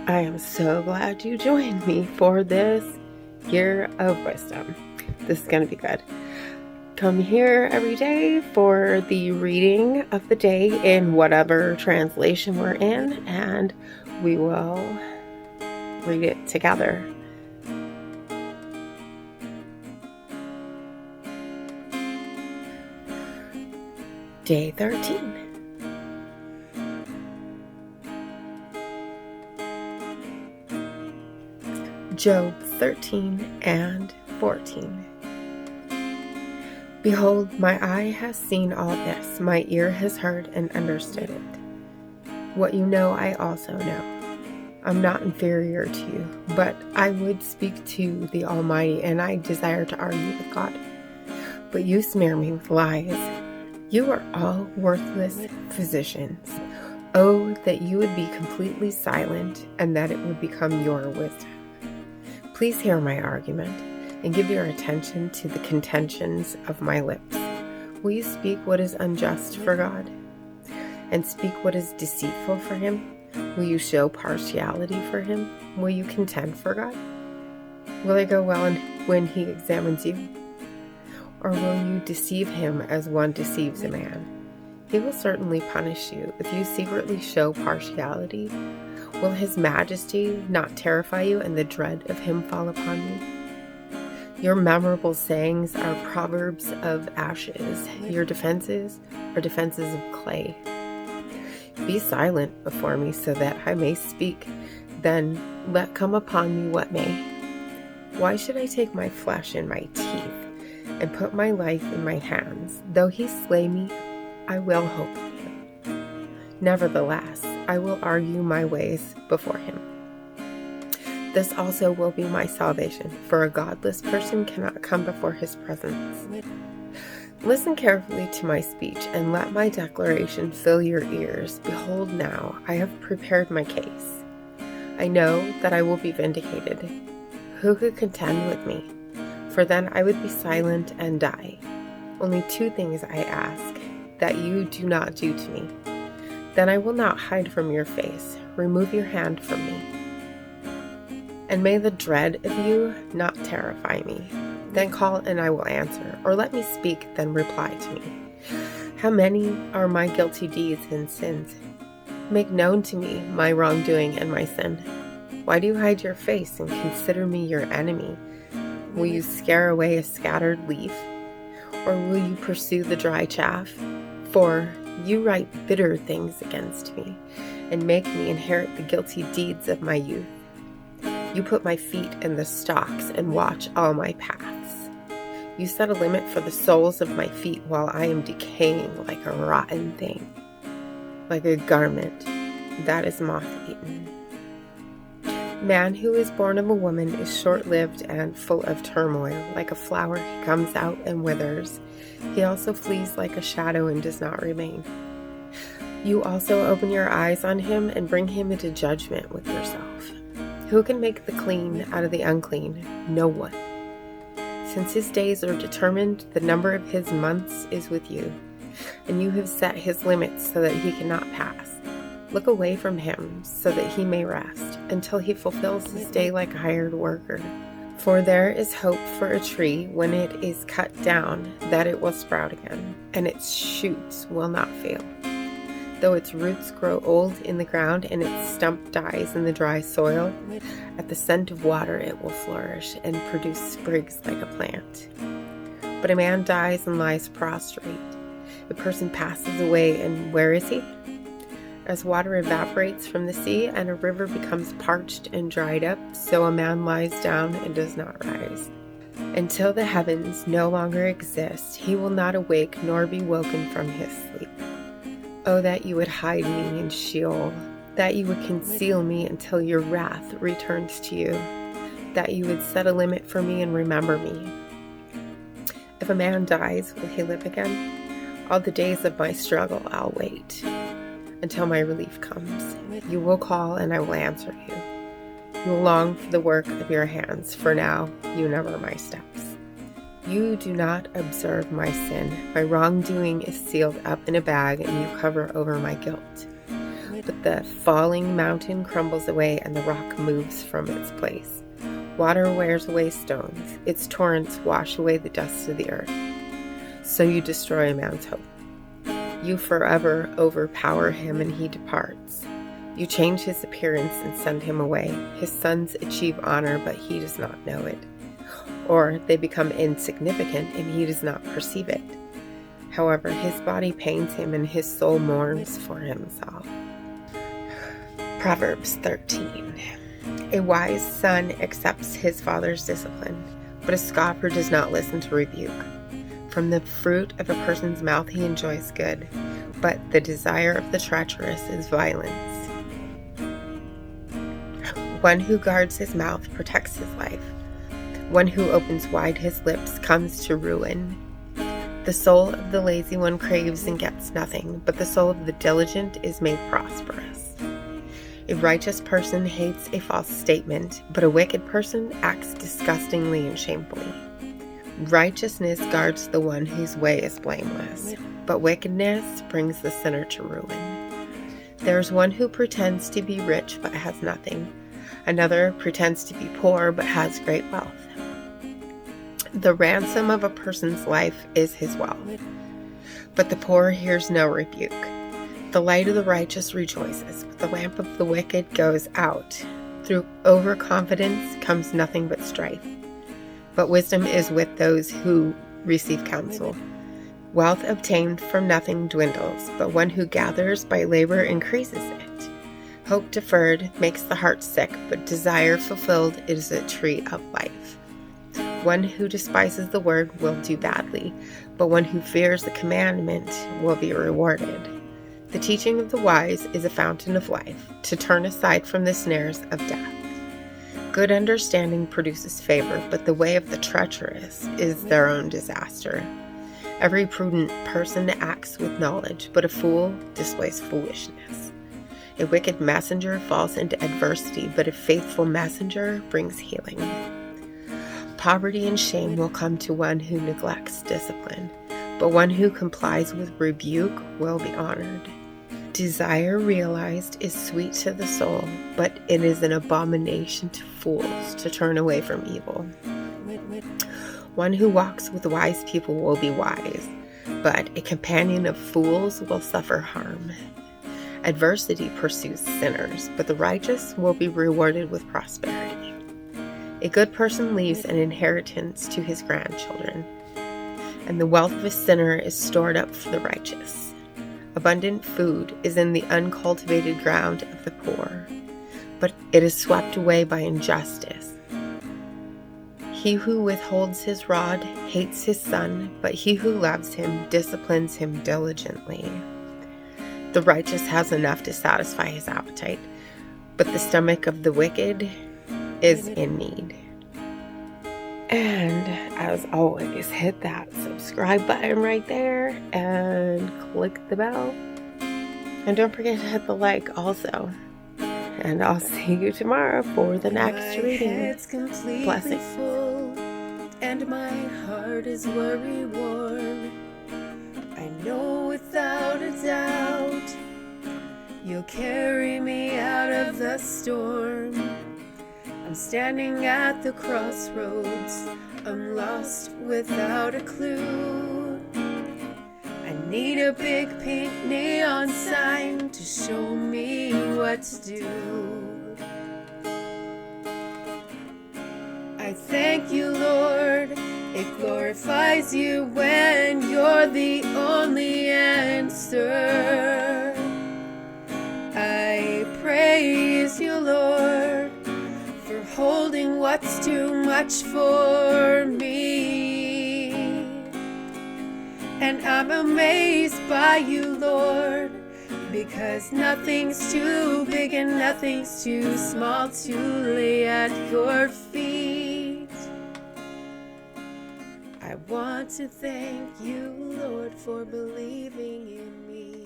I am so glad you joined me for this year of wisdom. This is going to be good. Come here every day for the reading of the day in whatever translation we're in, and we will read it together. Day 13. Job 13 and 14. Behold, my eye has seen all this, my ear has heard and understood it. What you know, I also know. I'm not inferior to you, but I would speak to the Almighty, and I desire to argue with God. But you smear me with lies. You are all worthless physicians. Oh, that you would be completely silent, and that it would become your wisdom. Please hear my argument, and give your attention to the contentions of my lips. Will you speak what is unjust for God, and speak what is deceitful for him? Will you show partiality for him? Will you contend for God? Will it go well when he examines you? Or will you deceive him as one deceives a man? He will certainly punish you if you secretly show partiality. Will his majesty not terrify you, and the dread of him fall upon you? Your memorable sayings are proverbs of ashes. Your defenses are defenses of clay. Be silent before me so that I may speak. Then let come upon me what may. Why should I take my flesh in my teeth and put my life in my hands? Though he slay me, I will hope in him. Nevertheless, I will argue my ways before him. This also will be my salvation, for a godless person cannot come before his presence. Listen carefully to my speech, and let my declaration fill your ears. Behold, now I have prepared my case. I know that I will be vindicated. Who could contend with me? For then I would be silent and die. Only two things I ask, that you do not do to me. Then I will not hide from your face. Remove your hand from me. And may the dread of you not terrify me. Then call and I will answer, or let me speak, then reply to me. How many are my guilty deeds and sins? Make known to me my wrongdoing and my sin. Why do you hide your face and consider me your enemy? Will you scare away a scattered leaf? Or will you pursue the dry chaff? For you write bitter things against me, and make me inherit the guilty deeds of my youth. You put my feet in the stocks and watch all my paths. You set a limit for the soles of my feet while I am decaying like a rotten thing, like a garment that is moth-eaten. Man who is born of a woman is short-lived and full of turmoil. Like a flower, he comes out and withers. He also flees like a shadow and does not remain. You also open your eyes on him and bring him into judgment with yourself. Who can make the clean out of the unclean? No one. Since his days are determined, the number of his months is with you, and you have set his limits so that he cannot pass. Look away from him so that he may rest, until he fulfills his day like a hired worker. For there is hope for a tree when it is cut down, that it will sprout again, and its shoots will not fail. Though its roots grow old in the ground and its stump dies in the dry soil, at the scent of water it will flourish and produce sprigs like a plant. But a man dies and lies prostrate. A person passes away, and where is he? As water evaporates from the sea and a river becomes parched and dried up, so a man lies down and does not rise. Until the heavens no longer exist, he will not awake nor be woken from his sleep. Oh, that you would hide me in Sheol, that you would conceal me until your wrath returns to you, that you would set a limit for me and remember me. If a man dies, will he live again? All the days of my struggle I'll wait, until my relief comes. You will call and I will answer you. You will long for the work of your hands, for now you number my steps. You do not observe my sin. My wrongdoing is sealed up in a bag, and you cover over my guilt. But the falling mountain crumbles away and the rock moves from its place. Water wears away stones. Its torrents wash away the dust of the earth. So you destroy a man's hope. You forever overpower him and he departs. You change his appearance and send him away. His sons achieve honor, but he does not know it. Or they become insignificant and he does not perceive it. However, his body pains him and his soul mourns for himself. Proverbs 13. A wise son accepts his father's discipline, but a scoffer does not listen to rebuke. From the fruit of a person's mouth he enjoys good, but the desire of the treacherous is violence. One who guards his mouth protects his life. One who opens wide his lips comes to ruin. The soul of the lazy one craves and gets nothing, but the soul of the diligent is made prosperous. A righteous person hates a false statement, but a wicked person acts disgustingly and shamefully. Righteousness guards the one whose way is blameless, but wickedness brings the sinner to ruin. There is one who pretends to be rich but has nothing. Another pretends to be poor but has great wealth. The ransom of a person's life is his wealth, but the poor hears no rebuke. The light of the righteous rejoices, but the lamp of the wicked goes out. Through overconfidence comes nothing but strife. But wisdom is with those who receive counsel. Wealth obtained from nothing dwindles, but one who gathers by labor increases it. Hope deferred makes the heart sick, but desire fulfilled is a tree of life. One who despises the word will do badly, but one who fears the commandment will be rewarded. The teaching of the wise is a fountain of life, to turn aside from the snares of death. Good understanding produces favor, but the way of the treacherous is their own disaster. Every prudent person acts with knowledge, but a fool displays foolishness. A wicked messenger falls into adversity, but a faithful messenger brings healing. Poverty and shame will come to one who neglects discipline, but one who complies with rebuke will be honored. Desire realized is sweet to the soul, but it is an abomination to fools to turn away from evil. One who walks with wise people will be wise, but a companion of fools will suffer harm. Adversity pursues sinners, but the righteous will be rewarded with prosperity. A good person leaves an inheritance to his grandchildren, and the wealth of a sinner is stored up for the righteous. Abundant food is in the uncultivated ground of the poor, but it is swept away by injustice. He who withholds his rod hates his son, but he who loves him disciplines him diligently. The righteous has enough to satisfy his appetite, but the stomach of the wicked is in need. And as always, hit that subscribe button right there and click the bell. And don't forget to hit the like also. And I'll see you tomorrow for the next reading. Blessings. Full, and my heart is worry-worn. I know without a doubt you'll carry me out of the storm. I'm standing at the crossroads, I'm lost without a clue. I need a big pink neon sign to show me what to do. I thank you, Lord, it glorifies you when you're the only answer. I praise you, Lord, holding what's too much for me. And I'm amazed by you, Lord, because nothing's too big and nothing's too small to lay at your feet. I want to thank you, Lord, for believing in me.